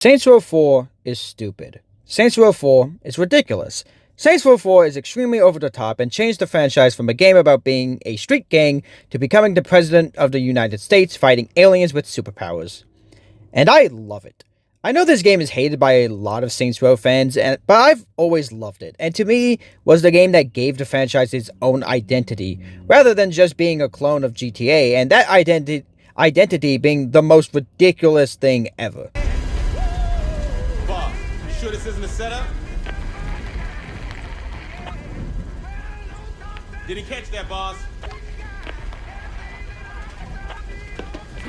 Saints Row 4 is stupid. Saints Row 4 is ridiculous. Saints Row 4 is extremely over the top and changed the franchise from a game about being a street gang to becoming the President of the United States fighting aliens with superpowers. And I love it. I know this game is hated by a lot of Saints Row fans, but I've always loved it, and to me, was the game that gave the franchise its own identity, rather than just being a clone of GTA, and that identity being the most ridiculous thing ever. Boss, you sure this isn't a setup? Didn't catch that, boss.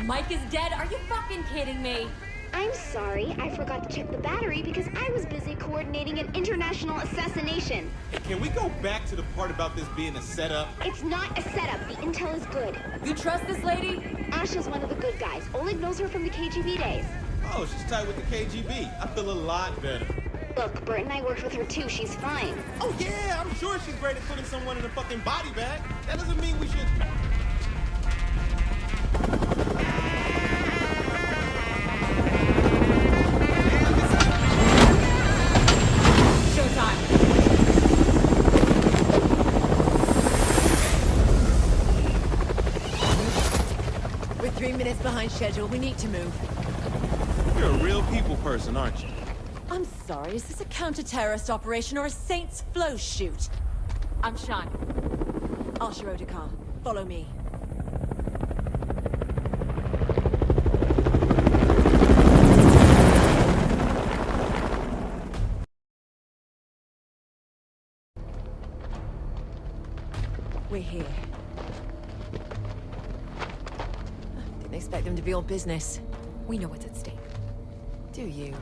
Mike is dead? Are you fucking kidding me? I'm sorry, I forgot to check the battery because I was busy coordinating an international assassination. Hey, can we go back to the part about this being a setup? It's not a setup. The intel is good. You trust this lady? Ash is one of the good guys. Oleg knows her from the KGB days. Oh, she's tight with the KGB. I feel a lot better. Look, Bert and I worked with her too. She's fine. Oh, yeah, I'm sure she's great at putting someone in a fucking body bag. That doesn't mean we should... We're 3 minutes behind schedule. We need to move. You're a real people person, aren't you? I'm sorry, is this a counter-terrorist operation or a Saints Flow shoot? I'm Sean. I'll show a car. Follow me. We're here. Didn't expect them to be all business. We know what's at stake. Do you?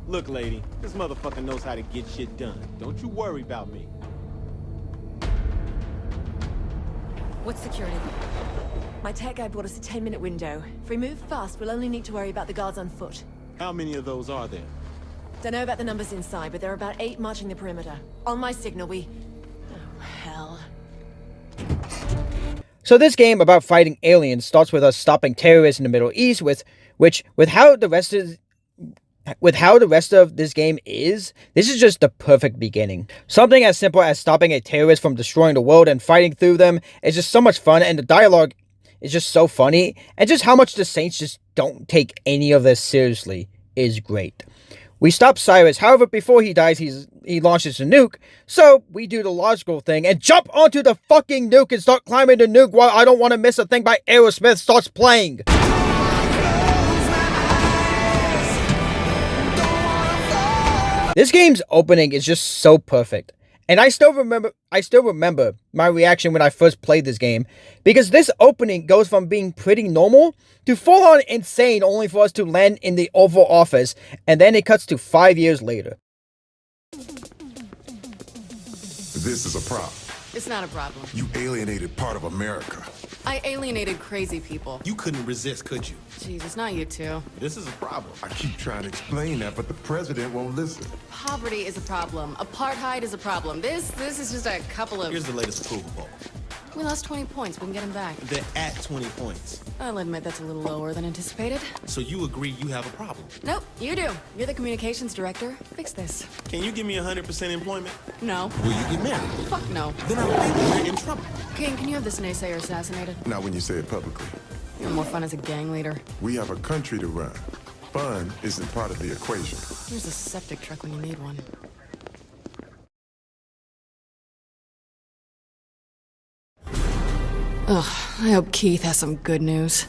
Look, lady, this motherfucker knows how to get shit done. Don't you worry about me. What's security? My tech guy brought us a 10-minute window. If we move fast, we'll only need to worry about the guards on foot. How many of those are there? Don't know about the numbers inside, but there are about 8 marching the perimeter. On my signal, we... Oh, hell. So this game about fighting aliens starts with us stopping terrorists in the Middle East, with how the rest of this game is, this is just the perfect beginning. Something as simple as stopping a terrorist from destroying the world and fighting through them is just so much fun, and the dialogue is just so funny, and just how much the Saints just don't take any of this seriously is great. We stop Cyrus, however, before he dies, he launches a nuke, so we do the logical thing and jump onto the fucking nuke and start climbing the nuke while I Don't Want to Miss a Thing by Aerosmith starts playing. This game's opening is just so perfect, and I still remember my reaction when I first played this game, because this opening goes from being pretty normal to full on insane, only for us to land in the Oval Office, and then it cuts to 5 years later. This is a problem. It's not a problem. You alienated part of America. I alienated crazy people. You couldn't resist, could you? Jeez, it's not you two. This is a problem. I keep trying to explain that, but the president won't listen. Poverty is a problem. Apartheid is a problem. This is just a couple of... Here's the latest approval poll. We lost 20 points. We can get them back. They're at 20 points. I'll admit that's a little lower than anticipated. So you agree you have a problem? Nope, you do. You're the communications director. Fix this. Can you give me 100% employment? No. Will you get married? Fuck no. Then I think we're in trouble. King, can you have this naysayer assassinated? Not when you say it publicly. You have more fun as a gang leader. We have a country to run. Fun isn't part of the equation. Here's a septic truck when you need one. Ugh, I hope Keith has some good news.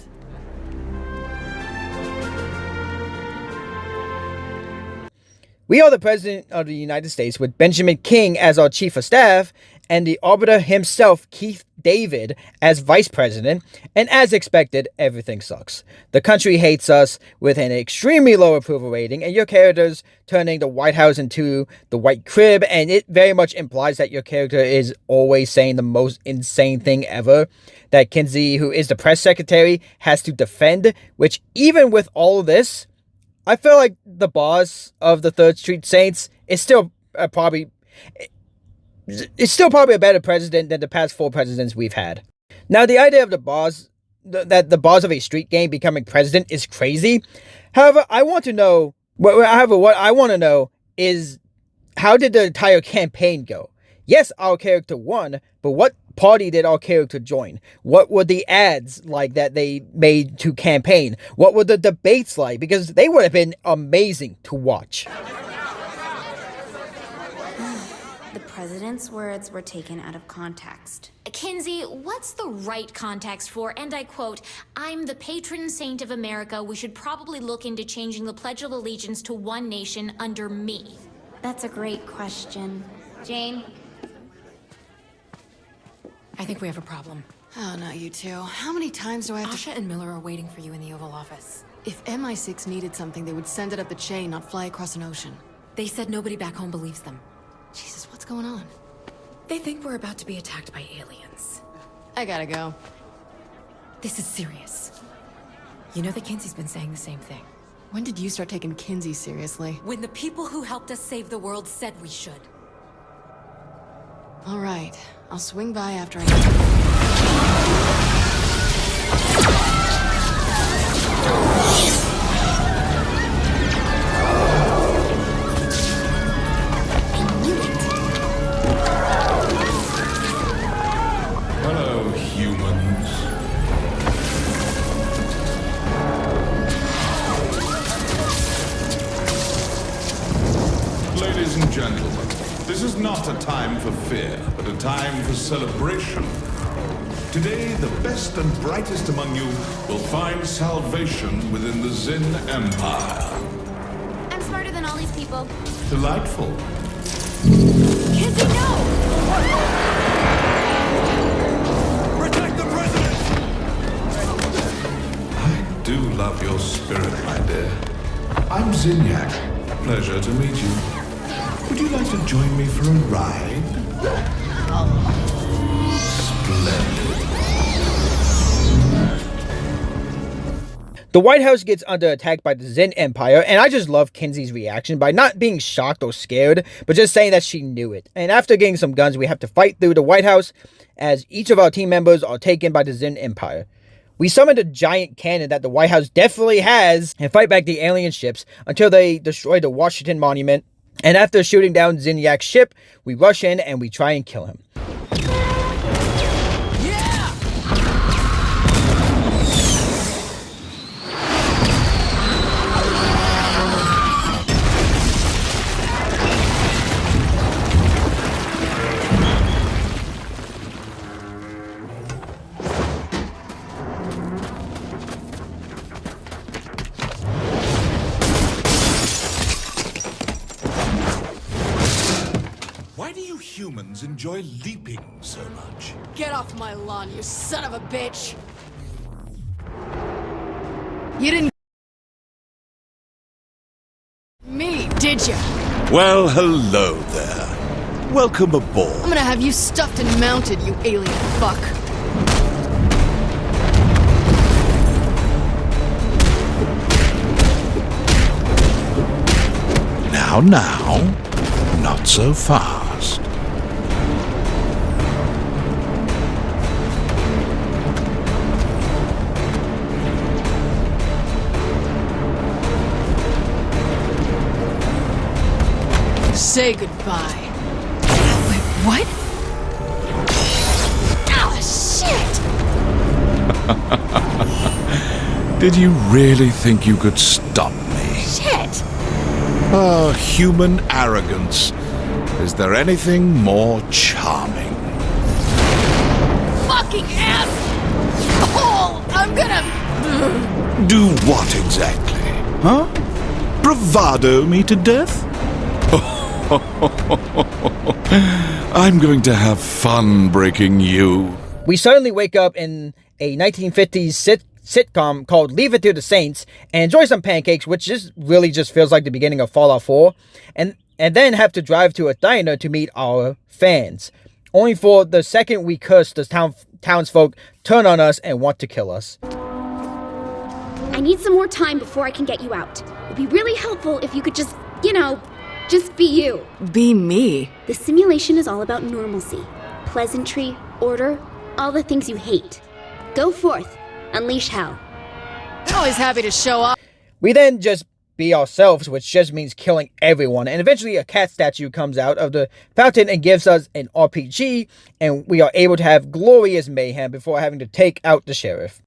We are the President of the United States with Benjamin King as our Chief of Staff, and the Arbiter himself, Keith David, as Vice President, and as expected, everything sucks. The country hates us with an extremely low approval rating, and your character's turning the White House into the White Crib, and it very much implies that your character is always saying the most insane thing ever, that Kinsey, who is the press secretary, has to defend, which even with all of this, I feel like the boss of the 3rd Street Saints is still probably a better president than the past 4 presidents we've had. Now, the idea of the boss that the boss of a street game becoming president is crazy. However, I want to know However, what I want to know is, how did the entire campaign go? Yes, our character won, but what party did our character join? What were the ads like that they made to campaign? What were the debates like? Because they would have been amazing to watch. The president's words were taken out of context. Kinsey, what's the right context for, and I quote, "I'm the patron saint of America. We should probably look into changing the Pledge of Allegiance to one nation under me"? That's a great question. Jane? I think we have a problem. Oh, not you two. How many times do I have to... Asha and Miller are waiting for you in the Oval Office. If MI6 needed something, they would send it up the chain, not fly across an ocean. They said nobody back home believes them. Jesus, what's going on? They think we're about to be attacked by aliens. I gotta go. This is serious. You know that Kinsey's been saying the same thing. When did you start taking Kinsey seriously? When the people who helped us save the world said we should. All right, I'll swing by after I... Hello, humans. Ladies and gentlemen, this is not a time for fear, but a time for celebration. Today, the best and brightest among you will find salvation within the Zin Empire. I'm smarter than all these people. Delightful. Kinsey, no! Protect the president! I do love your spirit, my dear. I'm Zinyak. Pleasure to meet you. Would you like to join me for a ride? Splendid. The White House gets under attack by the Zin Empire, and I just love Kinsey's reaction by not being shocked or scared, but just saying that she knew it. And after getting some guns, we have to fight through the White House, as each of our team members are taken by the Zin Empire. We summon a giant cannon that the White House definitely has, and fight back the alien ships until they destroy the Washington Monument. And after shooting down Zinyak's ship, we rush in and we try and kill him. Why do you humans enjoy leaping so much? Get off my lawn, you son of a bitch! You didn't... me, did you? Well, hello there. Welcome aboard. I'm gonna have you stuffed and mounted, you alien fuck. Now, not so fast. Say goodbye. Wait, what? Oh, shit! Did you really think you could stop me? Shit! Ah, human arrogance. Is there anything more charming? Fucking ass! Oh, I'm gonna... Do what exactly? Huh? Bravado me to death? I'm going to have fun breaking you. We suddenly wake up in a 1950s sitcom called Leave It to the Saints and enjoy some pancakes, which just really just feels like the beginning of Fallout 4, and then have to drive to a diner to meet our fans, only for the second we curse, the townsfolk turn on us and want to kill us. I need some more time before I can get you out. It'd be really helpful if you could just, just be you. Be me? The simulation is all about normalcy, pleasantry, order, all the things you hate. Go forth, unleash hell. Always happy to show off. We then just be ourselves, which just means killing everyone. And eventually a cat statue comes out of the fountain and gives us an RPG, and we are able to have glorious mayhem before having to take out the sheriff.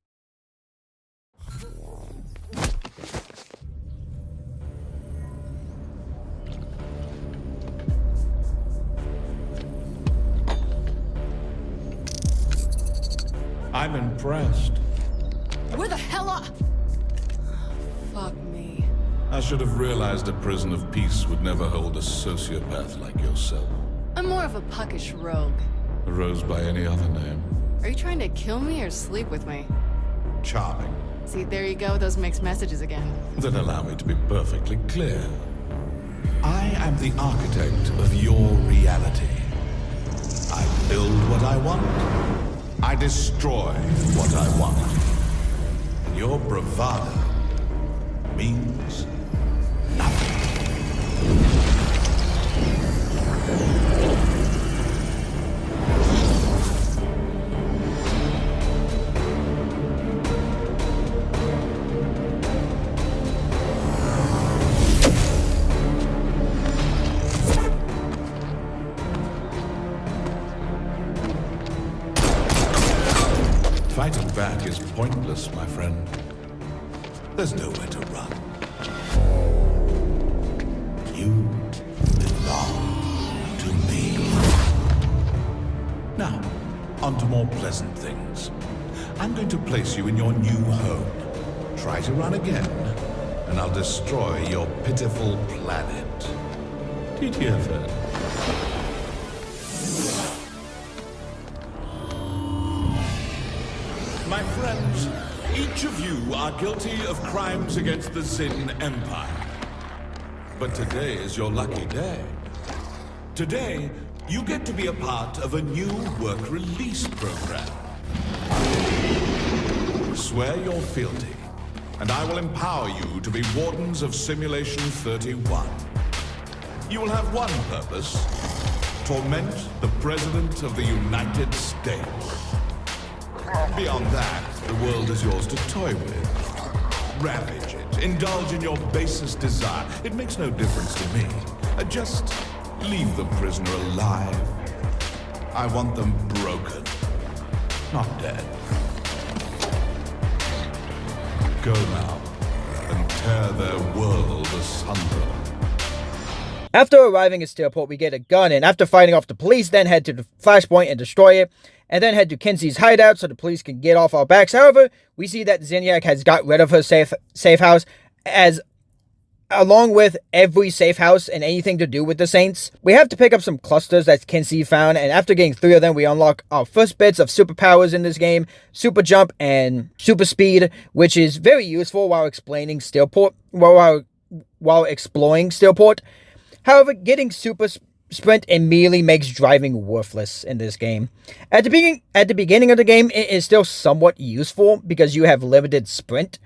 I'm impressed. Where the hell are... Fuck me. I should have realized a prison of peace would never hold a sociopath like yourself. I'm more of a puckish rogue. A rose by any other name. Are you trying to kill me or sleep with me? Charming. See, there you go, those mixed messages again. Then allow me to be perfectly clear. I am the architect of your reality. I build what I want. I destroy what I want. And your bravado means nothing. Fighting back is pointless, my friend. There's nowhere to run. You belong to me. Now, on to more pleasant things. I'm going to place you in your new home. Try to run again, and I'll destroy your pitiful planet. TTFN. My friends, each of you are guilty of crimes against the Zin Empire. But today is your lucky day. Today, you get to be a part of a new work release program. Swear your fealty, and I will empower you to be wardens of Simulation 31. You will have one purpose: torment the President of the United States. Beyond that, the world is yours to toy with. Ravage it. Indulge in your basest desire. It makes no difference to me. Just leave the prisoner alive. I want them broken, not dead. Go now and tear their world asunder. After arriving at Steelport, we get a gun, and after fighting off the police, then head to the Flashpoint and destroy it, and then head to Kinsey's hideout so the police can get off our backs. However, we see that Zinyak has got rid of her safe house, as along with every safe house and anything to do with the Saints. We have to pick up some clusters that Kinsey found, and after getting 3 of them, we unlock our first bits of superpowers in this game: super jump and super speed, which is very useful while explaining Steelport, while exploring Steelport. However, getting super sprint immediately makes driving worthless in this game. At the beginning of the game, it is still somewhat useful because you have limited sprint.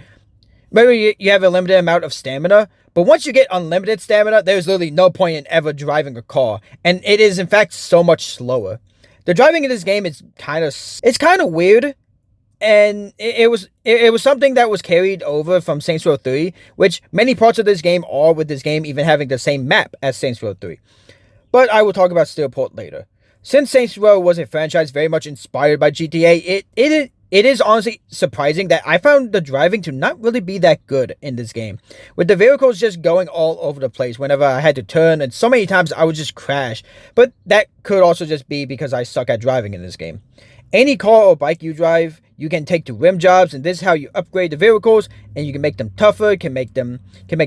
Maybe you have a limited amount of stamina, but once you get unlimited stamina, there's literally no point in ever driving a car, and it is in fact so much slower. The driving in this game is kind of weird. And it was something that was carried over from Saints Row 3, which many parts of this game are, with this game even having the same map as Saints Row 3. But I will talk about Steelport later. Since Saints Row was a franchise very much inspired by GTA, it is honestly surprising that I found the driving to not really be that good in this game, with the vehicles just going all over the place whenever I had to turn, and so many times I would just crash. But that could also just be because I suck at driving in this game. Any car or bike you drive, you can take to rim jobs, and this is how you upgrade the vehicles, and you can make them tougher, can make the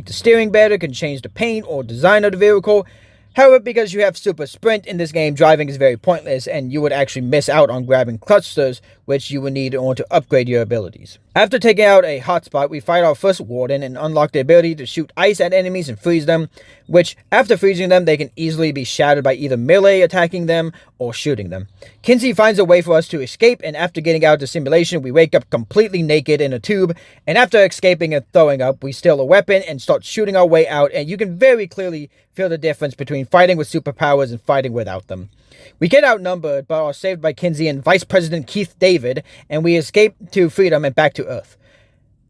steering better, can change the paint or design of the vehicle. However, because you have super sprint in this game, driving is very pointless, and you would actually miss out on grabbing clusters, which you would need in order to upgrade your abilities. After taking out a hotspot, we fight our first warden and unlock the ability to shoot ice at enemies and freeze them, which, after freezing them, they can easily be shattered by either melee attacking them or shooting them. Kinsey finds a way for us to escape, and after getting out of the simulation, we wake up completely naked in a tube, and after escaping and throwing up, we steal a weapon and start shooting our way out, and you can very clearly feel the difference between fighting with superpowers and fighting without them. We get outnumbered, but are saved by Kinsey and Vice President Keith David, and we escape to freedom and back to Earth.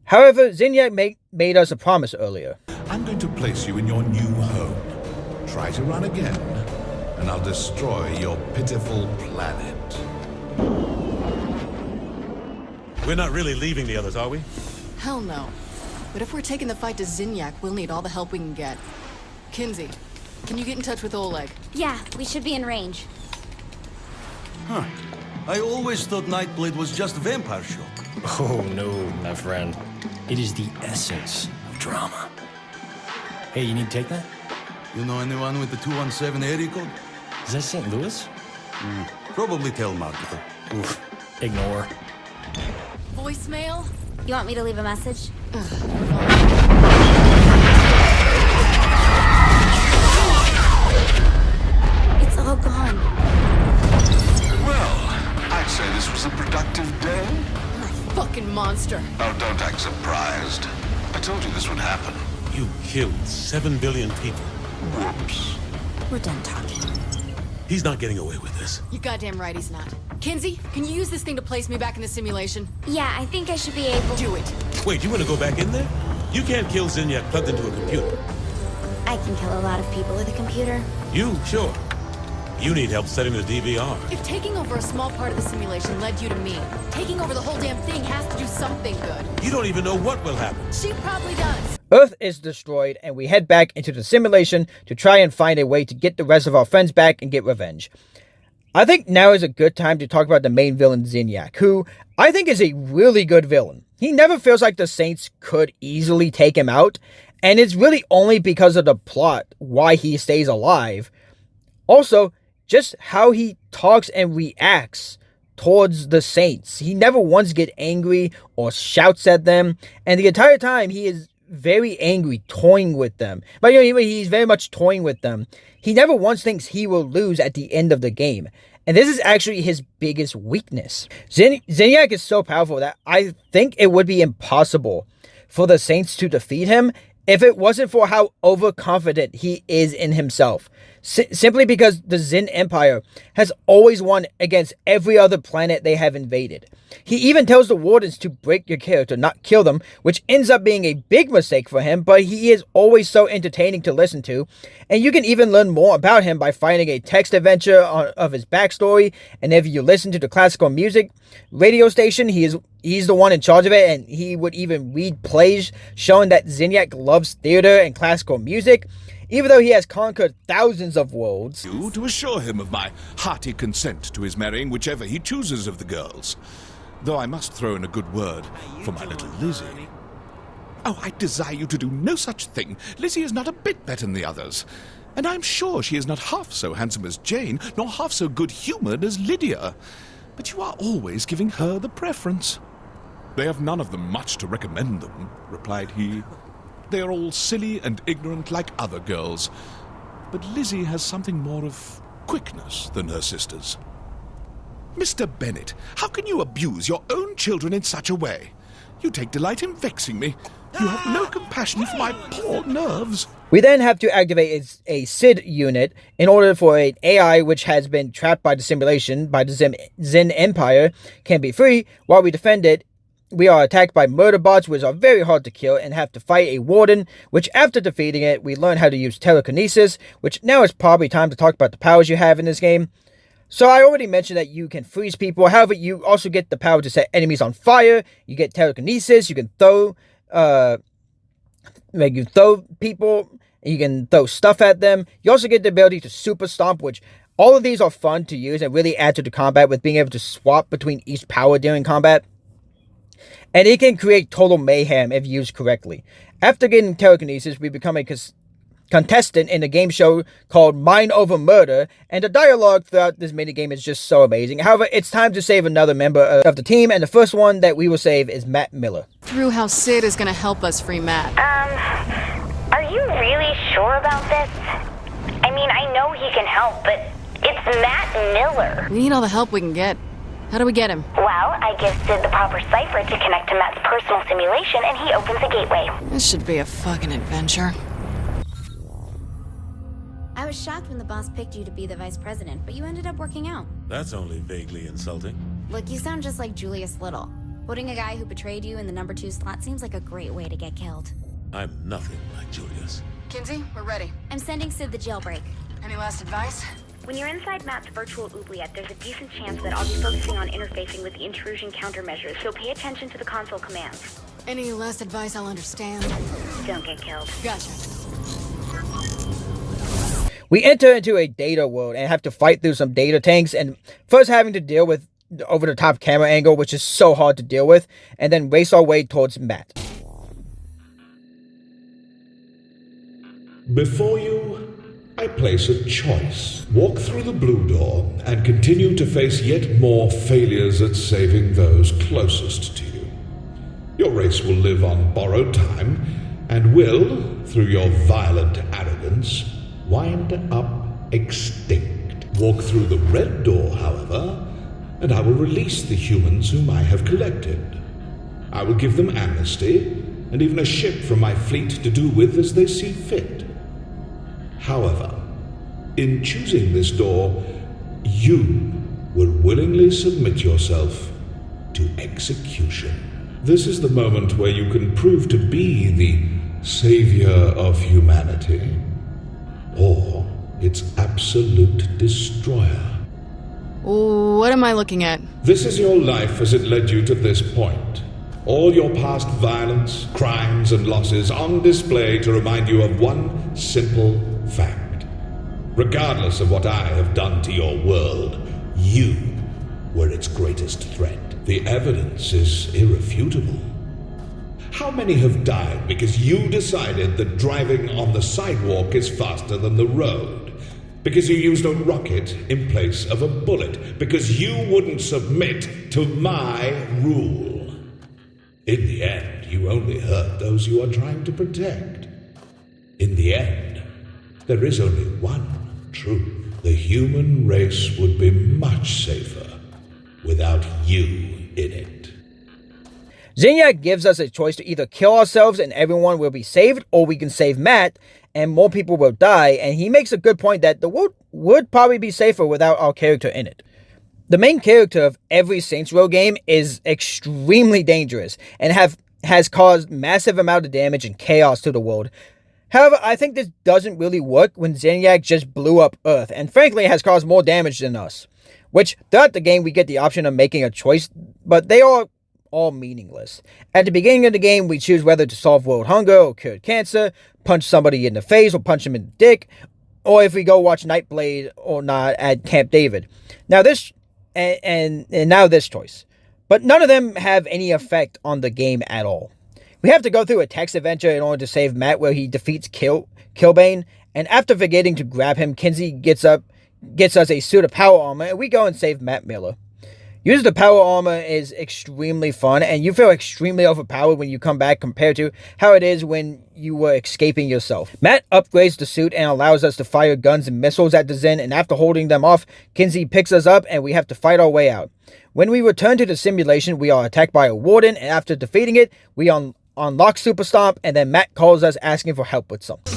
However, Zinyak made us a promise earlier. I'm going to place you in your new home. Try to run again, and I'll destroy your pitiful planet. We're not really leaving the others, are we? Hell no. But if we're taking the fight to Zinyak, we'll need all the help we can get. Kinsey, can you get in touch with Oleg? Yeah, we should be in range. Huh. I always thought Nightblade was just a vampire show. Oh no, my friend. It is the essence of drama. Hey, you need to take that? You know anyone with the 217 area code? Is that St. Louis? Probably telemarketer. Oof. Ignore. Voicemail? You want me to leave a message? It's all gone. Well, I'd say this was a productive day. You're a fucking monster. Oh, don't act surprised. I told you this would happen. You killed 7 billion people. Whoops. We're done talking. He's not getting away with this. You goddamn right he's not. Kinsey, can you use this thing to place me back in the simulation? Yeah, I think I should be able to. Do it. Wait, you want to go back in there? You can't kill Zinyak plugged into a computer. I can kill a lot of people with a computer. You? Sure. You need help setting the DVR. If taking over a small part of the simulation led you to me, taking over the whole damn thing has to do something good. You don't even know what will happen. She probably does. Earth is destroyed, and we head back into the simulation to try and find a way to get the rest of our friends back and get revenge. I think now is a good time to talk about the main villain, Zinyak, who I think is a really good villain. He never feels like the Saints could easily take him out, and it's really only because of the plot why he stays alive. Also, just how he talks and reacts towards the Saints. He never once gets angry or shouts at them, and the entire time he is very angry, toying with them. But he's very much toying with them. He never once thinks he will lose at the end of the game. And this is actually his biggest weakness. Zinyak is so powerful that I think it would be impossible for the Saints to defeat him if it wasn't for how overconfident he is in himself. Simply because the Zin Empire has always won against every other planet they have invaded. He even tells the wardens to break your character, not kill them, which ends up being a big mistake for him, but he is always so entertaining to listen to. And you can even learn more about him by finding a text adventure of his backstory. And if you listen to the classical music radio station, he's the one in charge of it, and he would even read plays showing that Zinyak loves theater and classical music. Even though he has conquered thousands of worlds. You to assure him of my hearty consent to his marrying whichever he chooses of the girls. Though I must throw in a good word for my little Lizzie. Oh, I desire you to do no such thing. Lizzie is not a bit better than the others. And I'm sure she is not half so handsome as Jane, nor half so good-humored as Lydia. But you are always giving her the preference. They have none of them much to recommend them, replied he. They are all silly and ignorant like other girls. But Lizzie has something more of quickness than her sisters. Mr. Bennet, how can you abuse your own children in such a way? You take delight in vexing me. You have no compassion for my poor nerves. We then have to activate a SID unit in order for an AI which has been trapped by the simulation by the Zin Empire can be free. While we defend it, we are attacked by murder bots, which are very hard to kill, and have to fight a warden, which after defeating it, we learn how to use telekinesis, which now is probably time to talk about the powers you have in this game. So I already mentioned that you can freeze people, however, you also get the power to set enemies on fire, you get telekinesis, you can throw people, you can throw stuff at them, you also get the ability to super stomp, which all of these are fun to use and really add to the combat with being able to swap between each power during combat. And it can create total mayhem if used correctly. After getting telekinesis, we become a contestant in a game show called Mind Over Murder, and the dialogue throughout this minigame is just so amazing. However, it's time to save another member of the team, and the first one that we will save is Matt Miller. Through how Sid is gonna help us free Matt. Are you really sure about this? I mean, I know he can help, but it's Matt Miller. We need all the help we can get. How do we get him? Well, I give Sid the proper cipher to connect to Matt's personal simulation, and he opens the gateway. This should be a fucking adventure. I was shocked when the boss picked you to be the vice president, but you ended up working out. That's only vaguely insulting. Look, you sound just like Julius Little. Putting a guy who betrayed you in the number 2 slot seems like a great way to get killed. I'm nothing like Julius. Kinsey, we're ready. I'm sending Sid the jailbreak. Any last advice? When you're inside Matt's virtual oubliette, there's a decent chance that I'll be focusing on interfacing with the intrusion countermeasures, so pay attention to the console commands. Any last advice I'll understand? Don't get killed. Gotcha. We enter into a data world and have to fight through some data tanks, and first having to deal with the over-the-top camera angle, which is so hard to deal with, and then race our way towards Matt. Before you, I place a choice. Walk through the blue door and continue to face yet more failures at saving those closest to you. Your race will live on borrowed time and will, through your violent arrogance, wind up extinct. Walk through the red door, however, and I will release the humans whom I have collected. I will give them amnesty and even a ship from my fleet to do with as they see fit. However, in choosing this door, you will willingly submit yourself to execution. This is the moment where you can prove to be the savior of humanity, or its absolute destroyer. What am I looking at? This is your life as it led you to this point. All your past violence, crimes, and losses on display to remind you of one simple fact. Regardless of what I have done to your world, you were its greatest threat. The evidence is irrefutable. How many have died because you decided that driving on the sidewalk is faster than the road? Because you used a rocket in place of a bullet? Because you wouldn't submit to my rule? In the end, you only hurt those you are trying to protect. In the end, there is only one truth. The human race would be much safer without you in it. Zinyak gives us a choice to either kill ourselves and everyone will be saved, or we can save Matt and more people will die, and he makes a good point that the world would probably be safer without our character in it. The main character of every Saints Row game is extremely dangerous and has caused massive amount of damage and chaos to the world. However, I think this doesn't really work when Zinyak just blew up Earth and frankly has caused more damage than us. Which, throughout the game we get the option of making a choice, but they are all meaningless. At the beginning of the game, we choose whether to solve world hunger or cure cancer, punch somebody in the face or punch them in the dick, or if we go watch Nightblade or not at Camp David. Now this now this choice. But none of them have any effect on the game at all. We have to go through a text adventure in order to save Matt where he defeats Killbane, and after forgetting to grab him, Kinsey gets us a suit of power armor, and we go and save Matt Miller. Using the power armor is extremely fun, and you feel extremely overpowered when you come back compared to how it is when you were escaping yourself. Matt upgrades the suit and allows us to fire guns and missiles at the Zen, and after holding them off, Kinsey picks us up and we have to fight our way out. When we return to the simulation, we are attacked by a warden, and after defeating it, we unlock Super Stomp, and then Matt calls us asking for help with something.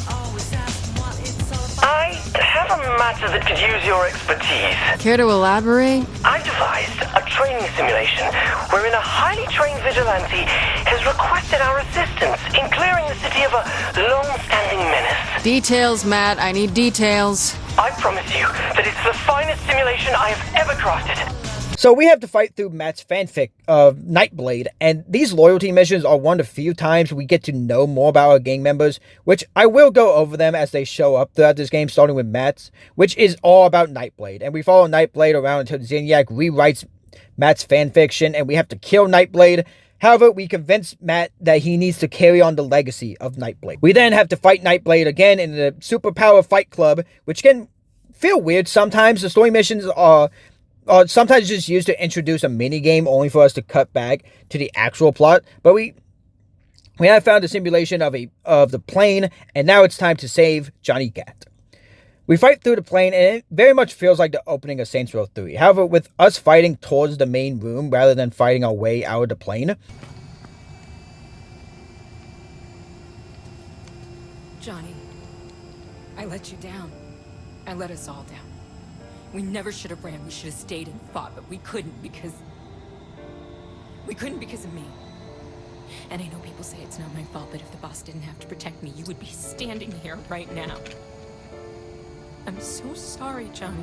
I have a matter that could use your expertise. Care to elaborate? I devised a training simulation wherein a highly trained vigilante has requested our assistance in clearing the city of a long-standing menace. Details, Matt. I need details. I promise you that it's the finest simulation I have ever crafted. So we have to fight through Matt's fanfic of Nightblade, and these loyalty missions are one of the few times we get to know more about our gang members, which I will go over them as they show up throughout this game, starting with Matt's, which is all about Nightblade, and we follow Nightblade around until Zinyak rewrites Matt's fanfiction, and we have to kill Nightblade. However, we convince Matt that he needs to carry on the legacy of Nightblade. We then have to fight Nightblade again in the Superpower Fight Club, which can feel weird sometimes. The story missions are sometimes just used to introduce a mini-game only for us to cut back to the actual plot. But we have found a simulation of the plane, and now it's time to save Johnny Gat. We fight through the plane, and it very much feels like the opening of Saints Row 3. However, with us fighting towards the main room rather than fighting our way out of the plane. Johnny, I let you down. I let us all down. We never should have ran. We should have stayed and fought, but we couldn't because We couldn't because of me. And I know people say it's not my fault, but if the boss didn't have to protect me, you would be standing here right now. I'm so sorry, Johnny.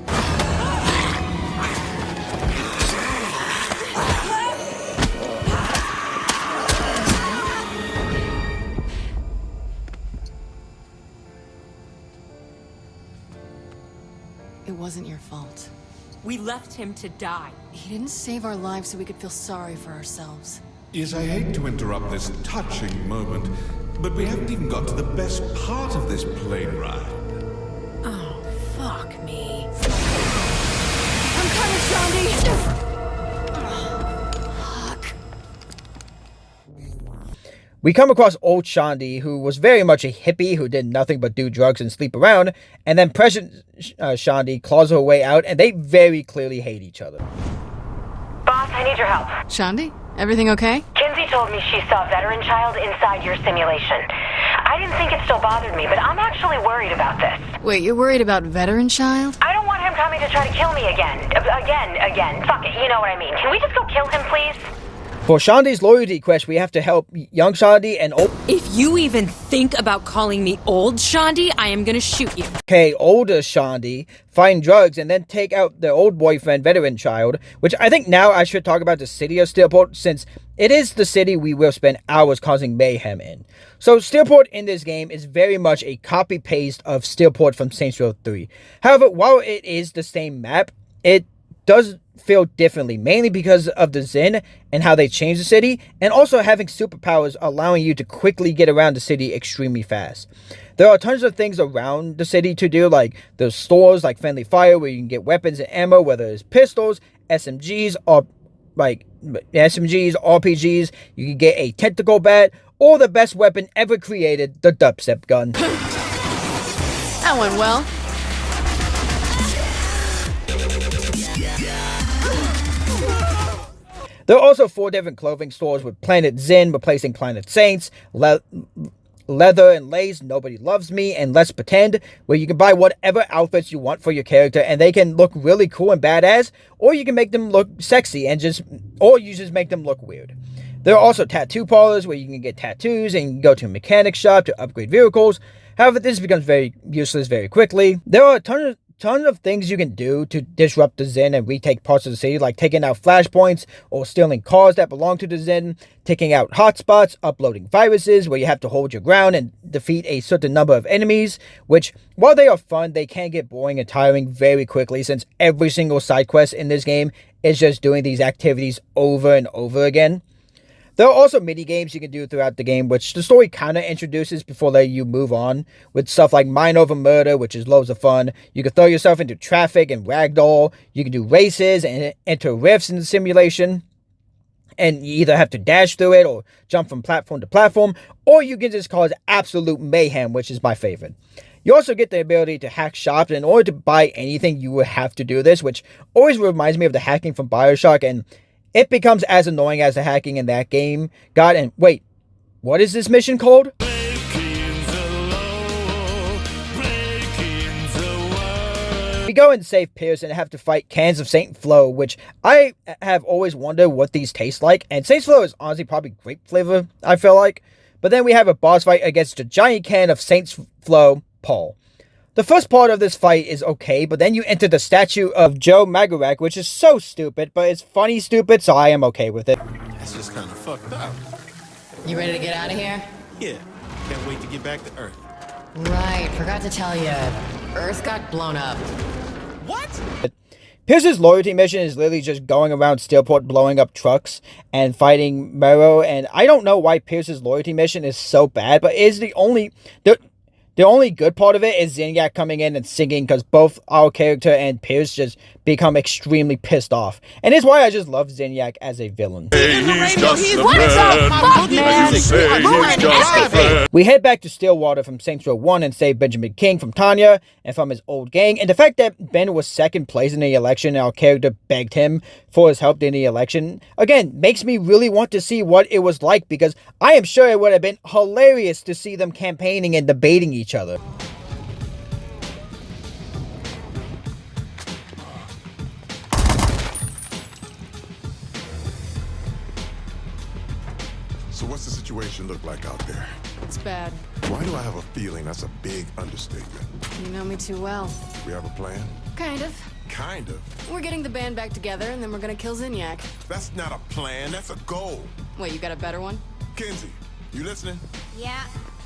It wasn't your fault. We left him to die. He didn't save our lives so we could feel sorry for ourselves. Yes, I hate to interrupt this touching moment, but we haven't even got to the best part of this plane ride. Oh, fuck me. I'm coming, Shandy! We come across old Shandy, who was very much a hippie who did nothing but do drugs and sleep around, and then President Shandy claws her way out, and they very clearly hate each other. Boss, I need your help. Shandy? Everything okay? Kinsey told me she saw Veteran Child inside your simulation. I didn't think it still bothered me, but I'm actually worried about this. Wait, you're worried about Veteran Child? I don't want him coming to try to kill me again. Again. Fuck it, you know what I mean. Can we just go kill him, please? For Shandy's loyalty quest, we have to help young Shandy and old... If you even think about calling me old Shandy, I am gonna shoot you. Okay, older Shandy find drugs and then take out their old boyfriend, Veteran Child, which I think now I should talk about the city of Steelport, since it is the city we will spend hours causing mayhem in. So Steelport in this game is very much a copy-paste of Steelport from Saints Row 3. However, while it is the same map, it does feel differently, mainly because of the Zen and how they changed the city, and also having superpowers allowing you to quickly get around the city extremely fast. There are tons of things around the city to do, like there's stores like Friendly Fire where you can get weapons and ammo, whether it's pistols, SMGs, or RPGs. You can get a tentacle bat, or the best weapon ever created, the dubstep gun. That went well. There are also 4 different clothing stores, with Planet Zen replacing Planet Saints, Leather and Lace, Nobody Loves Me, and Let's Pretend, where you can buy whatever outfits you want for your character, and they can look really cool and badass, or you can make them look sexy, or you just make them look weird. There are also tattoo parlors, where you can get tattoos, and you can go to a mechanic shop to upgrade vehicles. However, this becomes very useless very quickly. There are a ton of things you can do to disrupt the Zen and retake parts of the city, like taking out flashpoints or stealing cars that belong to the Zen, taking out hotspots, uploading viruses where you have to hold your ground and defeat a certain number of enemies, which, while they are fun, they can get boring and tiring very quickly, since every single side quest in this game is just doing these activities over and over again. There are also mini games you can do throughout the game, which the story kind of introduces before you move on, with stuff like Mind Over Murder, which is loads of fun. You can throw yourself into traffic and ragdoll. You can do races and enter rifts in the simulation, and you either have to dash through it or jump from platform to platform, or you can just cause absolute mayhem, which is my favorite. You also get the ability to hack shops, and in order to buy anything, you will have to do this, which always reminds me of the hacking from BioShock, and it becomes as annoying as the hacking in that game got. And wait, what is this mission called? We go and save Pierce and have to fight cans of Saint Flo, which I have always wondered what these taste like. And Saint Flo is honestly probably grape flavor, I feel like. But then we have a boss fight against a giant can of Saint Flo, Paul. The first part of this fight is okay, but then you enter the statue of Joe Magarak, which is so stupid, but it's funny stupid, so I am okay with it. That's just kind of fucked up. You ready to get out of here? Yeah, can't wait to get back to Earth. Right, forgot to tell you. Earth got blown up. What? Pierce's loyalty mission is literally just going around Steelport blowing up trucks and fighting Mero, and I don't know why Pierce's loyalty mission is so bad, but it is the only good part of it is Zinyak coming in and singing, because both our character and Pierce just become extremely pissed off. And it's why I just love Zinyak as a villain. We head back to Stillwater from Saints Row 1 and save Benjamin King from Tanya and from his old gang. And the fact that Ben was second place in the election and our character begged him for his help in the election, again, makes me really want to see what it was like, because I am sure it would have been hilarious to see them campaigning and debating each other. situation look like out there? It's bad. Why do I have a feeling that's a big understatement? You know me too well. We have a plan? Kind of. Kind of. We're getting the band back together, and then we're gonna kill Zinyak. That's not a plan, that's a goal. Wait, you got a better one? Kinsey, you listening? Yeah.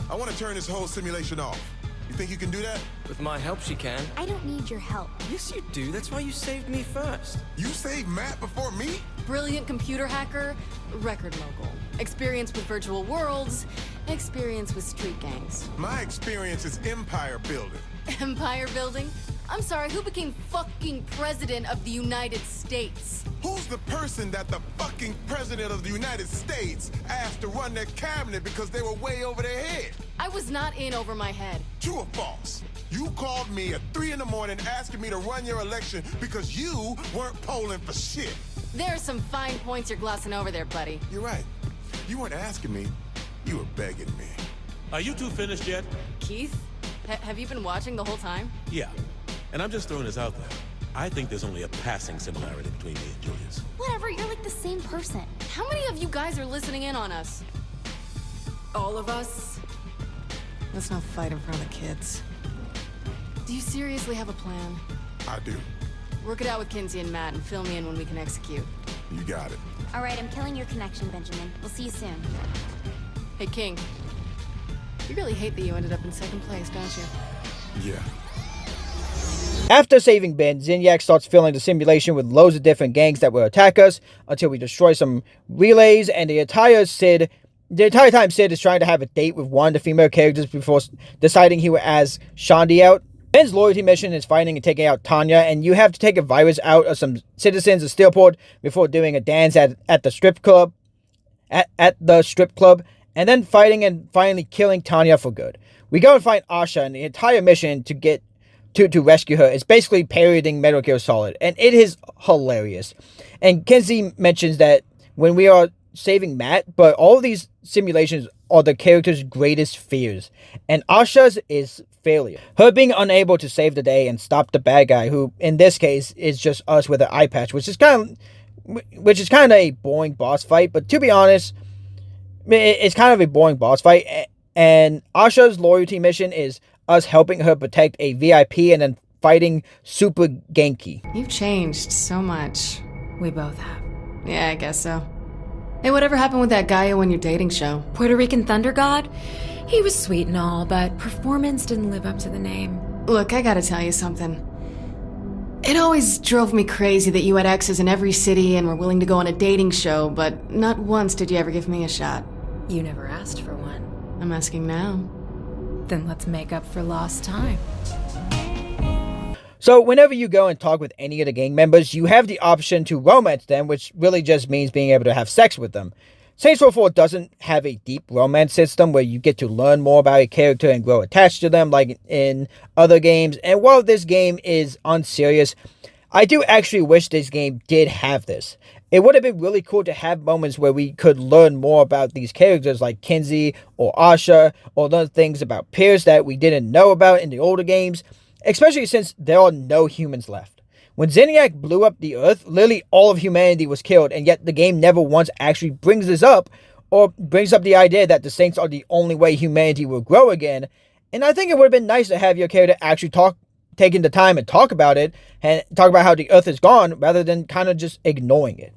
I want to turn this whole simulation off. You think you can do that? With my help, she can. I don't need your help. Yes, you do. That's why you saved me first. You saved Matt before me? Brilliant computer hacker, record mogul. Experience with virtual worlds, experience with street gangs. My experience is empire building. Empire building? I'm sorry, who became fucking president of the United States? Who's the person that the fucking president of the United States asked to run their cabinet because they were way over their head? I was not in over my head. True or false? You called me at 3 in the morning asking me to run your election because you weren't polling for shit. There are some fine points you're glossing over there, buddy. You're right. You weren't asking me, you were begging me. Are you two finished yet? Keith, have you been watching the whole time? Yeah. And I'm just throwing this out there. I think there's only a passing similarity between me and Julius. Whatever, you're like the same person. How many of you guys are listening in on us? All of us? Let's not fight in front of the kids. Do you seriously have a plan? I do. Work it out with Kinsey and Matt and fill me in when we can execute. You got it. All right, I'm killing your connection, Benjamin. We'll see you soon. Hey, King. You really hate that you ended up in second place, don't you? Yeah. After saving Ben, Zinyak starts filling the simulation with loads of different gangs that will attack us until we destroy some relays, and the entire time Sid is trying to have a date with one of the female characters before deciding he will ask Shandi out. Ben's loyalty mission is finding and taking out Tanya, and you have to take a virus out of some citizens of Steelport before doing a dance at the strip club, at the strip club, and then fighting and finally killing Tanya for good. We go and find Asha, and the entire mission to rescue her is basically parodying Metal Gear Solid, and it is hilarious. And Kinsey mentions that when we are saving Matt, but all of these simulations are the character's greatest fears, and Asha's is failure. Her being unable to save the day and stop the bad guy, who in this case is just us with an eye patch, which is kind of a boring boss fight. But to be honest, it's kind of a boring boss fight. And Asha's loyalty mission is us helping her protect a VIP and then fighting Super Genki. You've changed so much. We both have. Yeah, I guess so. Hey, whatever happened with that guy on your dating show? Puerto Rican Thunder God? He was sweet and all, but performance didn't live up to the name. Look, I gotta tell you something. It always drove me crazy that you had exes in every city and were willing to go on a dating show, but not once did you ever give me a shot. You never asked for one. I'm asking now. Then let's make up for lost time. So whenever you go and talk with any of the gang members, you have the option to romance them, which really just means being able to have sex with them. Saints Row 4 doesn't have a deep romance system where you get to learn more about a character and grow attached to them like in other games. And while this game is unserious, I do actually wish this game did have this. It would have been really cool to have moments where we could learn more about these characters like Kinsey or Asha, or other things about Pierce that we didn't know about in the older games, especially since there are no humans left. When Zinyak blew up the Earth, literally all of humanity was killed, and yet the game never once actually brings this up, or brings up the idea that the Saints are the only way humanity will grow again. And I think it would have been nice to have your character actually taking the time and talk about it, and talk about how the Earth is gone, rather than kind of just ignoring it.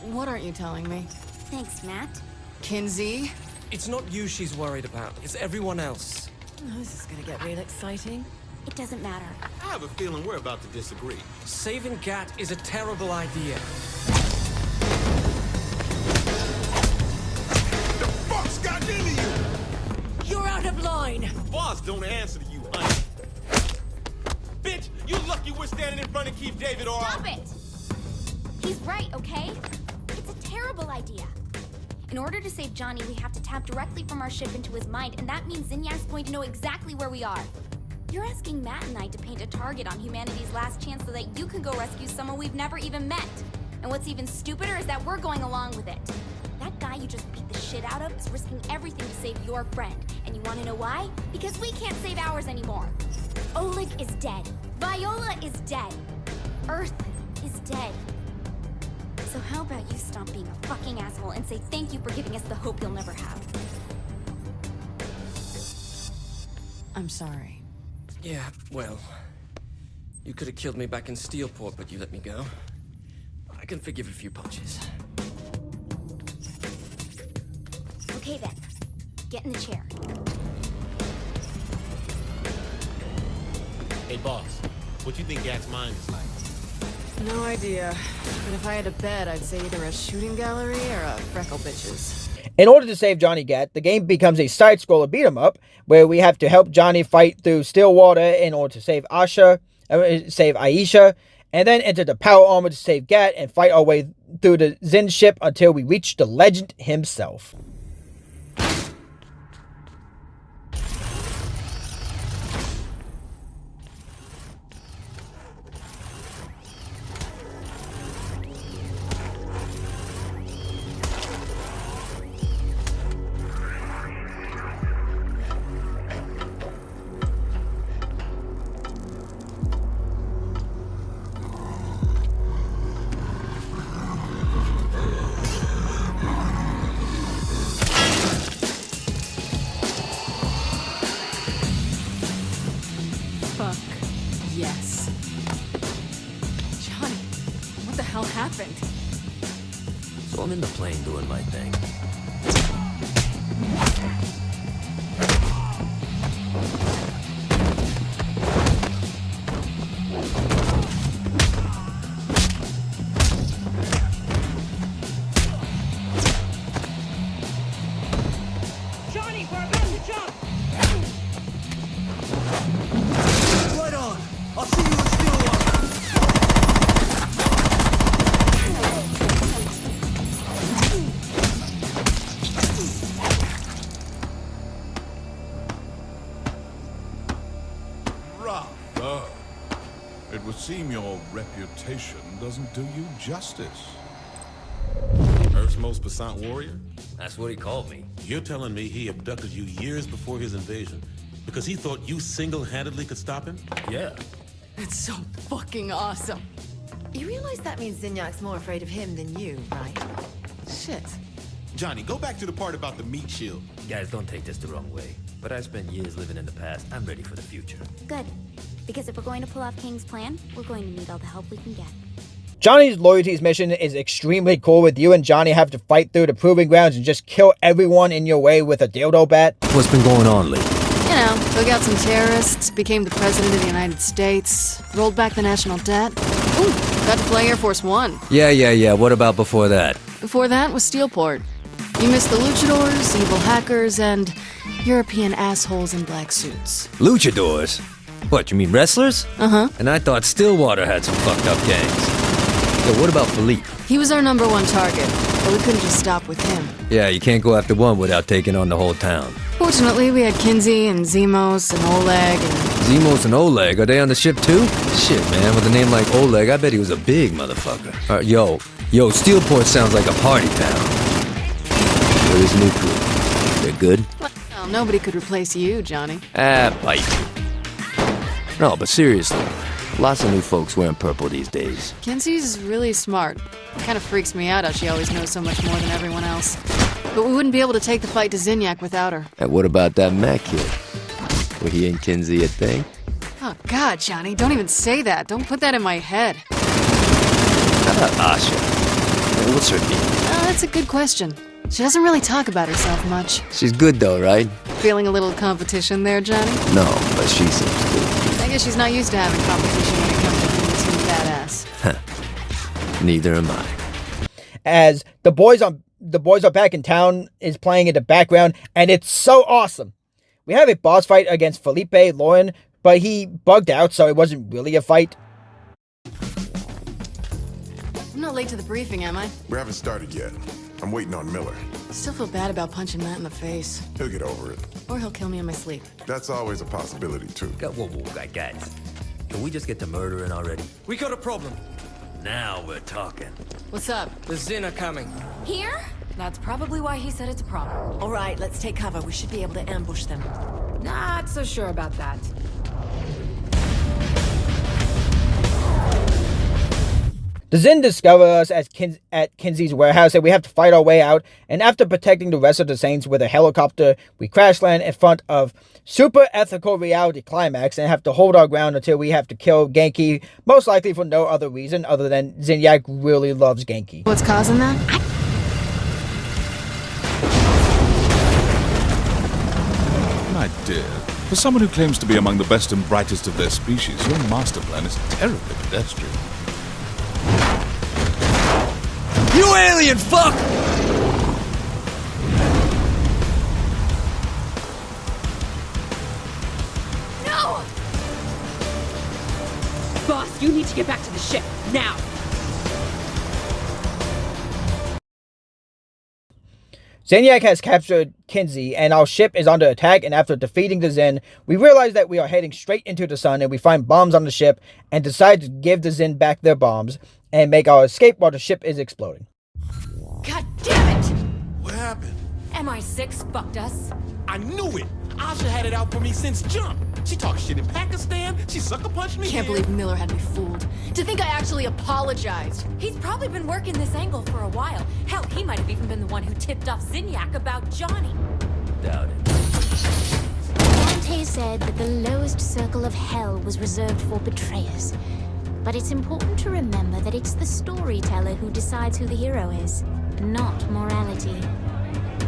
What aren't you telling me? Thanks, Matt. Kinsey? It's not you she's worried about, it's everyone else. Oh, this is gonna get real exciting. It doesn't matter. I have a feeling we're about to disagree. Saving Gat is a terrible idea. The fuck's got into you? You're out of line! Boss don't answer to you, honey. Bitch, you lucky we're standing in front of Keith David or... Stop it! He's right, okay? It's a terrible idea. In order to save Johnny, we have to tap directly from our ship into his mind, and that means Zinyak's going to know exactly where we are. You're asking Matt and I to paint a target on humanity's last chance so that you can go rescue someone we've never even met. And what's even stupider is that we're going along with it. That guy you just beat the shit out of is risking everything to save your friend. And you want to know why? Because we can't save ours anymore. Oleg is dead. Viola is dead. Earth is dead. So how about you stop being a fucking asshole and say thank you for giving us the hope you'll never have? I'm sorry. Yeah, well... You could have killed me back in Steelport, but you let me go. I can forgive a few punches. Okay then. Get in the chair. Hey, boss. What you think Gat's mind is like? No idea. But if I had to bet, I'd say either a shooting gallery or a freckle bitches. In order to save Johnny Gat, the game becomes a side-scroller beat-em-up where we have to help Johnny fight through Stillwater in order to save Aisha, and then enter the power armor to save Gat and fight our way through the Zen ship until we reach the legend himself. Fuck. Yes. Johnny, what the hell happened? So I'm in the plane doing my thing. Johnny, we're about to jump! Right on. I'll see you in Stillwater. Rather. It would seem your reputation doesn't do you justice. Earth's most puissant warrior? That's what he called me. You're telling me he abducted you years before his invasion because he thought you single-handedly could stop him? Yeah. That's so fucking awesome. You realize that means Zinyak's more afraid of him than you, right? Shit. Johnny, go back to the part about the meat shield. Guys, don't take this the wrong way, but I spent years living in the past. I'm ready for the future. Good. Because if we're going to pull off King's plan, we're going to need all the help we can get. Johnny's loyalties mission is extremely cool with you and Johnny have to fight through the proving grounds and just kill everyone in your way with a dildo bat. What's been going on lately? You know, took out some terrorists, became the president of the United States, rolled back the national debt. Ooh, got to play Air Force One. Yeah. What about before that? Before that was Steelport. You missed the luchadors, evil hackers, and European assholes in black suits. Luchadors? What, you mean wrestlers? Uh-huh. And I thought Stillwater had some fucked up gangs. Yo, what about Philippe? He was our number one target, but we couldn't just stop with him. Yeah, you can't go after one without taking on the whole town. Fortunately, we had Kinsey and Zemos and Oleg and... Zemos and Oleg, are they on the ship too? Shit, man, with a name like Oleg, I bet he was a big motherfucker. Yo, Steelport sounds like a party town. Where is new crew? They're good? Well, nobody could replace you, Johnny. Bite. No, but seriously, lots of new folks wearing purple these days. Kinsey's really smart. Kind of freaks me out how she always knows so much more than everyone else. But we wouldn't be able to take the fight to Zinyak without her. And what about that Mac kid? Were he and Kinsey a thing? Oh, God, Johnny, don't even say that. Don't put that in my head. How about Asha? What's her deal? That's a good question. She doesn't really talk about herself much. She's good though, right? Feeling a little competition there, Johnny? No, but she seems good. I guess she's not used to having competition when it comes to being too badass. Neither am I. As the boys are back in town is playing in the background, and it's so awesome. We have a boss fight against Felipe Lauren, but he bugged out, so it wasn't really a fight. I'm not late to the briefing, am I? We haven't started yet. I'm waiting on Miller. Still feel bad about punching Matt in the face. He'll get over it. Or he'll kill me in my sleep. That's always a possibility, too. Whoa, guys. Can we just get to murdering already? We got a problem. Now we're talking. What's up? The Zin are coming. Here? That's probably why he said it's a problem. All right, let's take cover. We should be able to ambush them. Not so sure about that. The Zin discover us at Kinsey's warehouse, and we have to fight our way out. And after protecting the rest of the Saints with a helicopter, we crash land in front of super ethical reality climax and have to hold our ground until we have to kill Genki, most likely for no other reason other than Zinyak really loves Genki. What's causing that? My dear, for someone who claims to be among the best and brightest of their species, your master plan is terribly pedestrian. You alien fuck! No! Boss, you need to get back to the ship, now! Zinyak has captured Kinsey, and our ship is under attack, and after defeating the Zin, we realize that we are heading straight into the sun, and we find bombs on the ship, and decide to give the Zin back their bombs, and make our escape while the ship is exploding. God damn it! What happened? MI6 fucked us. I knew it! Asha had it out for me since jump. She talked shit in Pakistan. She sucker punched me. Can't believe Miller had me fooled. To think I actually apologized. He's probably been working this angle for a while. Hell, he might have even been the one who tipped off Zinyak about Johnny. Doubt it. Dante said that the lowest circle of hell was reserved for betrayers. But it's important to remember that it's the storyteller who decides who the hero is, not morality.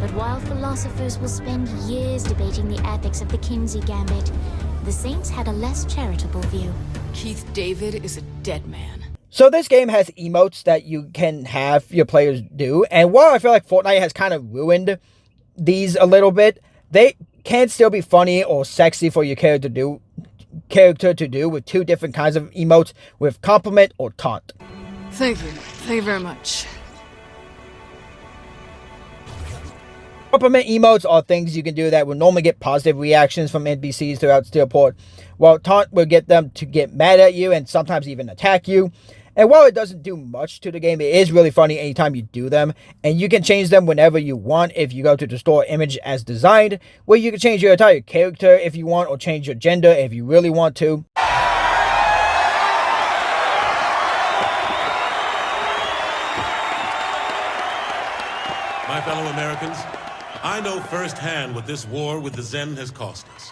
But while philosophers will spend years debating the ethics of the Kinsey Gambit, the Saints had a less charitable view. Keith David is a dead man. So this game has emotes that you can have your players do, and while I feel like Fortnite has kind of ruined these a little bit, they can still be funny or sexy for your character to do with two different kinds of emotes, with compliment or taunt. Thank you. Thank you very much. Compliment emotes are things you can do that will normally get positive reactions from NPCs throughout Steelport, while taunt will get them to get mad at you and sometimes even attack you. And while it doesn't do much to the game, it is really funny anytime you do them, and you can change them whenever you want if you go to the store image as designed, where you can change your entire character if you want, or change your gender if you really want to. My fellow Americans, I know firsthand what this war with the Zen has cost us.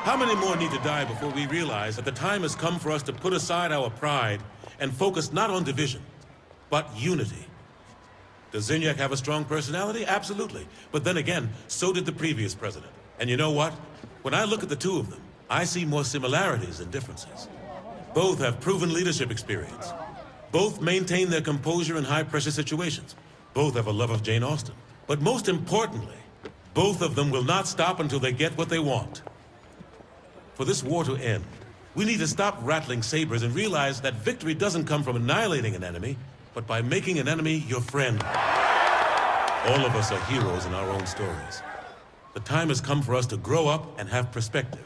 How many more need to die before we realize that the time has come for us to put aside our pride and focus not on division, but unity? Does Zinyak have a strong personality? Absolutely. But then again, so did the previous president. And you know what? When I look at the two of them, I see more similarities than differences. Both have proven leadership experience. Both maintain their composure in high-pressure situations. Both have a love of Jane Austen. But most importantly, both of them will not stop until they get what they want. For this war to end, we need to stop rattling sabers and realize that victory doesn't come from annihilating an enemy, but by making an enemy your friend. All of us are heroes in our own stories. The time has come for us to grow up and have perspective.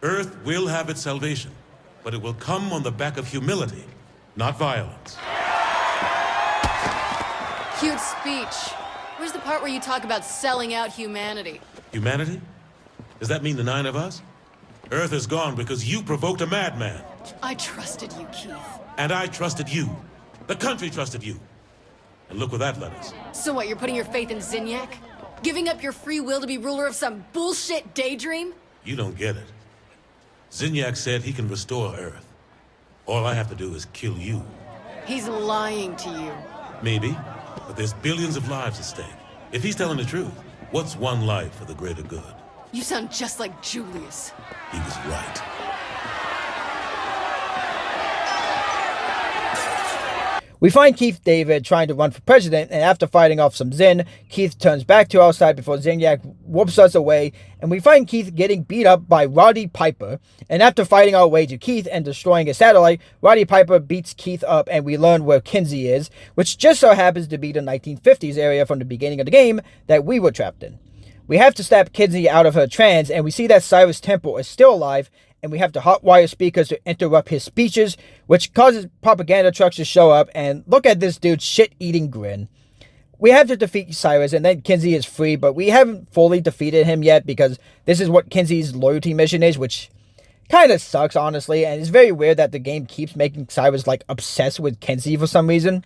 Earth will have its salvation, but it will come on the back of humility, not violence. Cute speech. Where's the part where you talk about selling out humanity? Humanity? Does that mean the 9 of us? Earth is gone because you provoked a madman. I trusted you, Keith. And I trusted you. The country trusted you. And look where that led us. So what, you're putting your faith in Zinyak? Giving up your free will to be ruler of some bullshit daydream? You don't get it. Zinyak said he can restore Earth. All I have to do is kill you. He's lying to you. Maybe, but there's billions of lives at stake. If he's telling the truth, what's one life for the greater good? You sound just like Julius. He was right. We find Keith David trying to run for president, and after fighting off some Zin, Keith turns back to our side before Zinyak whoops us away, and we find Keith getting beat up by Roddy Piper, and after fighting our way to Keith and destroying a satellite, Roddy Piper beats Keith up, and we learn where Kinsey is, which just so happens to be the 1950s area from the beginning of the game that we were trapped in. We have to snap Kinsey out of her trance, and we see that Cyrus Temple is still alive, and we have to hotwire speakers to interrupt his speeches, which causes propaganda trucks to show up, and look at this dude's shit-eating grin. We have to defeat Cyrus, and then Kinsey is free, but we haven't fully defeated him yet, because this is what Kinsey's loyalty mission is, which Kind of sucks, honestly, and it's very weird that the game keeps making Cyrus like obsessed with Kenzie for some reason.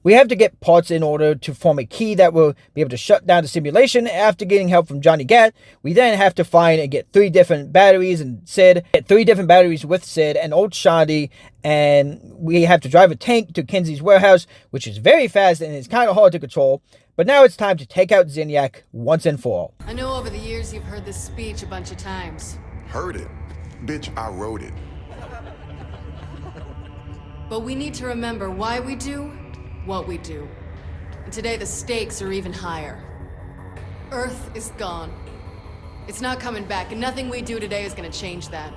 We have to get parts in order to form a key that will be able to shut down the simulation. After getting help from Johnny Gat, we then have to find and get 3 different batteries and Sid. Get 3 different batteries with Sid and old Shandy, and we have to drive a tank to Kenzie's warehouse, which is very fast and is kind of hard to control. But now it's time to take out Zinyak once and for all. I know over the years you've heard this speech a bunch of times. Heard it. Bitch, I wrote it. But we need to remember why we do what we do. And today the stakes are even higher. Earth is gone. It's not coming back, and nothing we do today is gonna change that.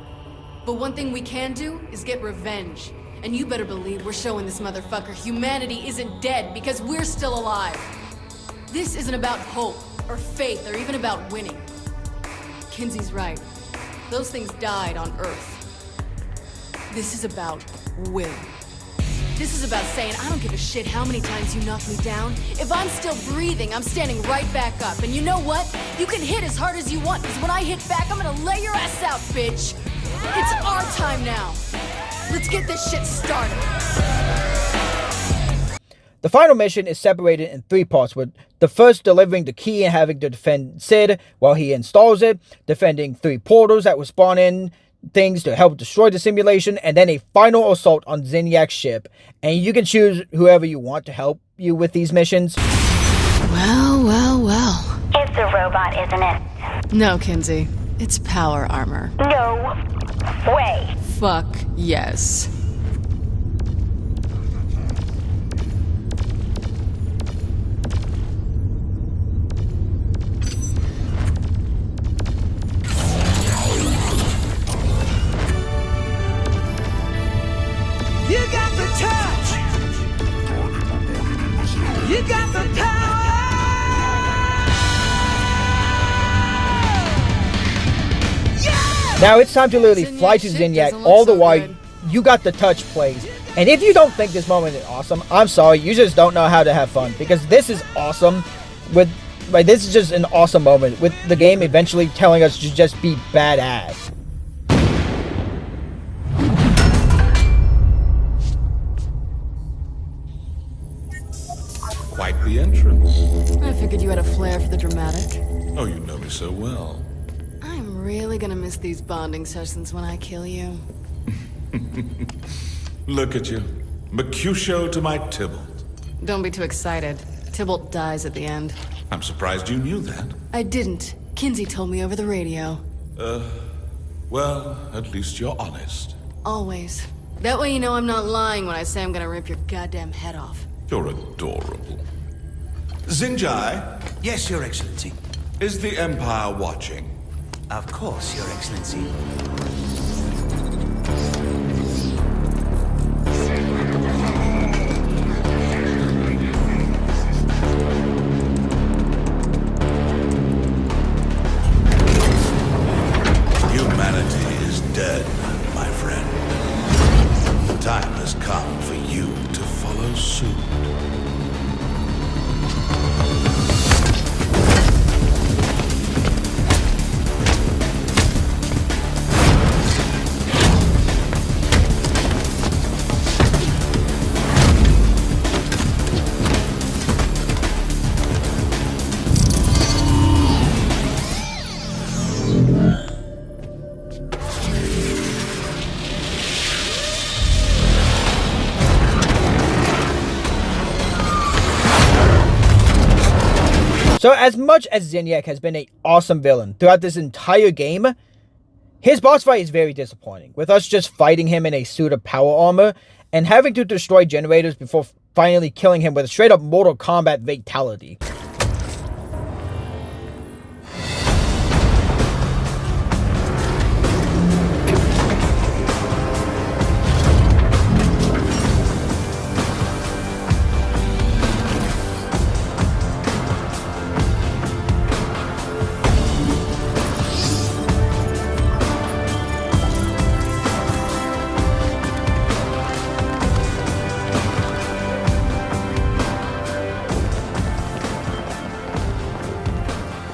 But one thing we can do is get revenge. And you better believe we're showing this motherfucker humanity isn't dead because we're still alive. This isn't about hope, or faith, or even about winning. Kinsey's right. Those things died on Earth. This is about will. This is about saying, I don't give a shit how many times you knock me down. If I'm still breathing, I'm standing right back up. And you know what? You can hit as hard as you want, because when I hit back, I'm gonna lay your ass out, bitch. It's our time now. Let's get this shit started. The final mission is separated in 3 parts, with the first delivering the key and having to defend Sid while he installs it, defending 3 portals that will spawn in things to help destroy the simulation, and then a final assault on Zinyak's ship. And you can choose whoever you want to help you with these missions. Well, well, well. It's a robot, isn't it? No, Kinsey. It's power armor. No way. Fuck yes. You got the touch. You got the power. Now it's time to literally fly to Zinyak, all the while You Got the Touch plays. And if you don't think this moment is awesome, I'm sorry, you just don't know how to have fun, because this is awesome. This is just an awesome moment with the game eventually telling us to just be badass. Quite the entrance. I figured you had a flair for the dramatic. Oh, you know me so well. I'm really gonna miss these bonding sessions when I kill you. Look at you. Mercutio to my Tybalt. Don't be too excited. Tybalt dies at the end. I'm surprised you knew that. I didn't. Kinsey told me over the radio. Well, at least you're honest. Always. That way you know I'm not lying when I say I'm gonna rip your goddamn head off. You're adorable. Zinjai? Yes, Your Excellency. Is the Empire watching? Of course, Your Excellency. Humanity is dead, my friend. The time has come for you to follow suit. So as much as Zinyak has been an awesome villain throughout this entire game, his boss fight is very disappointing, with us just fighting him in a suit of power armor and having to destroy generators before finally killing him with a straight up Mortal Kombat fatality.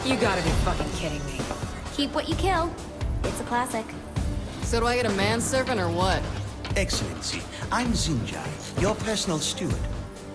You gotta be fucking kidding me. Keep what you kill. It's a classic. So do I get a manservant or what? Excellency, I'm Zinjai, your personal steward.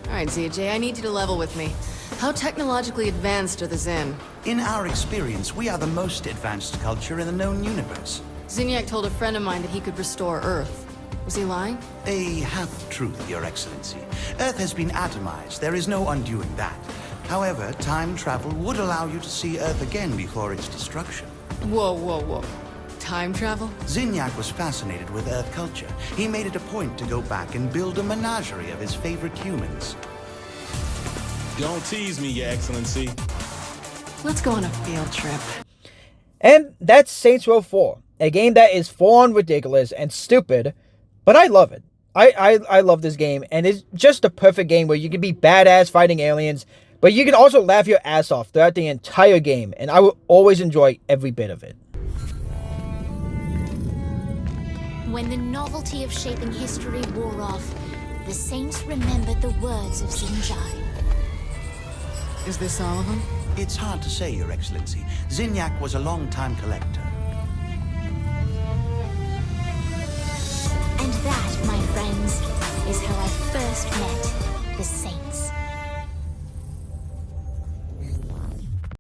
Alright, ZJ, I need you to level with me. How technologically advanced are the Zen? In our experience, we are the most advanced culture in the known universe. Zinyak told a friend of mine that he could restore Earth. Was he lying? A half-truth, Your Excellency. Earth has been atomized. There is no undoing that. However, time travel would allow you to see Earth again before its destruction. Whoa, whoa, whoa. Time travel? Zinyak was fascinated with Earth culture. He made it a point to go back and build a menagerie of his favorite humans. Don't tease me, Your Excellency. Let's go on a field trip. And that's Saints Row 4, a game that is full-on ridiculous and stupid, but I love it. I love this game, and it's just a perfect game where you can be badass fighting aliens, but you can also laugh your ass off throughout the entire game, and I will always enjoy every bit of it. When the novelty of shaping history wore off, the Saints remembered the words of Zinjai. Is this all of them? It's hard to say, Your Excellency. Zinyak was a long-time collector. And that, my friends, is how I first met the Saints.